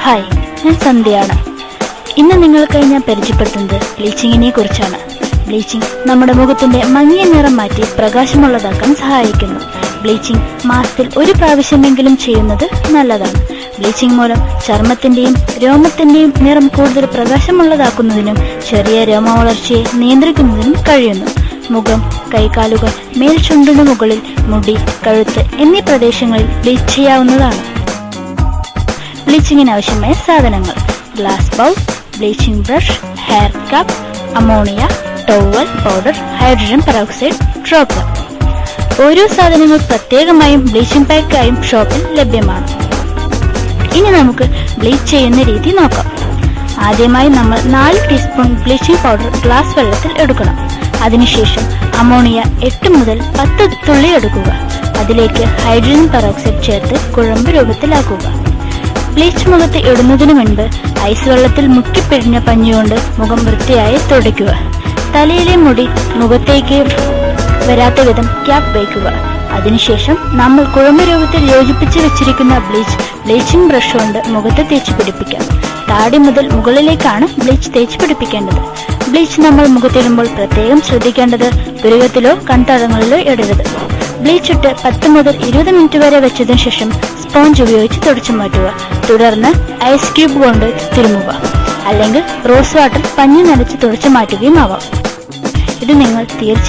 Hi, ഞാൻ സന്ധ്യയാണ്. ഇന്ന് നിങ്ങൾക്കായി ഞാൻ പരിചയപ്പെടുത്തുന്നത് ബ്ലീച്ചിങ്ങിനെ കുറിച്ചാണ്. ബ്ലീച്ചിങ് നമ്മുടെ മുഖത്തിന്റെ മങ്ങിയ നിറം മാറ്റി പ്രകാശമുള്ളതാക്കാൻ സഹായിക്കുന്നു. ബ്ലീച്ചിങ് മാസത്തിൽ ഒരു പ്രാവശ്യമെങ്കിലും ചെയ്യുന്നത് നല്ലതാണ്. ബ്ലീച്ചിങ് മൂലം ചർമ്മത്തിന്റെയും രോമത്തിന്റെയും നിറം കൂടുതൽ പ്രകാശമുള്ളതാക്കുന്നതിനും ചെറിയ രോമ വളർച്ചയെ നിയന്ത്രിക്കുന്നതിനും കഴിയുന്നു. മുഖം, കൈകാലുകൾ, മേൽചുണ്ടിനു മുകളിൽ, മുടി, കഴുത്ത് എന്നീ പ്രദേശങ്ങളിൽ ബ്ലീച്ച് ചെയ്യാവുന്നതാണ്. ബ്ലീച്ചിങ്ങിന് ആവശ്യമായ സാധനങ്ങൾ: glass bowl, bleaching brush, hair cap, ammonia, towel powder, hydrogen peroxide, dropper. ഓരോ സാധനങ്ങൾ പ്രത്യേകമായും ബ്ലീച്ചിങ് പാക്കായും ഷോപ്പിൽ ലഭ്യമാണ്. ഇനി നമുക്ക് ബ്ലീച്ച് ചെയ്യുന്ന രീതി നോക്കാം. ആദ്യമായി നമ്മൾ 4 ടീസ്പൂൺ ബ്ലീച്ചിങ് പൗഡർ ഗ്ലാസ് വെള്ളത്തിൽ എടുക്കണം. അതിനുശേഷം അമോണിയ 8 മുതൽ 10 തുള്ളി എടുക്കുക. അതിലേക്ക് ഹൈഡ്രജൻ പെറോക്സൈഡ് ചേർത്ത് കുഴമ്പ് രൂപത്തിലാക്കുക. ബ്ലീച്ച് മുഖത്ത് ഇടുന്നതിനു മുൻപ് ഐസ് വെള്ളത്തിൽ മുക്കിപ്പിഴിഞ്ഞ പഞ്ഞികൊണ്ട് മുഖം വൃത്തിയായി തുടയ്ക്കുക. തലയിലെ മുടി മുഖത്തേക്ക് വരാത്ത വിധം ക്യാപ്പ് വയ്ക്കുക. അതിനുശേഷം നമ്മൾ കുഴമ്പ് രൂപത്തിൽ യോജിപ്പിച്ച് വെച്ചിരിക്കുന്ന ബ്ലീച്ചിങ് ബ്രഷ് കൊണ്ട് മുഖത്ത് തേച്ച് പിടിപ്പിക്കാം. താടി മുതൽ മുകളിലേക്കാണ് ബ്ലീച്ച് തേച്ച് പിടിപ്പിക്കേണ്ടത്. ബ്ലീച്ച് നമ്മൾ മുഖത്തിടുമ്പോൾ പ്രത്യേകം ശ്രദ്ധിക്കേണ്ടത് പുരുകത്തിലോ കൺതടങ്ങളിലോ ഇടരുത്. ബ്ലീച്ച് ഇട്ട് 10 മുതൽ 20 മിനിറ്റ് വരെ വെച്ചതിനു ശേഷം സ്പോഞ്ച് ഉപയോഗിച്ച് തുടച്ചു മാറ്റുക. തുടർന്ന് ഐസ് ക്യൂബ് കൊണ്ട് തിരുമുക. അല്ലെങ്കിൽ റോസ് വാട്ടർ പഞ്ഞി നനച്ച് തുടച്ചു മാറ്റുകയും ആവാം. ഇത് നിങ്ങൾ തീർച്ചയായും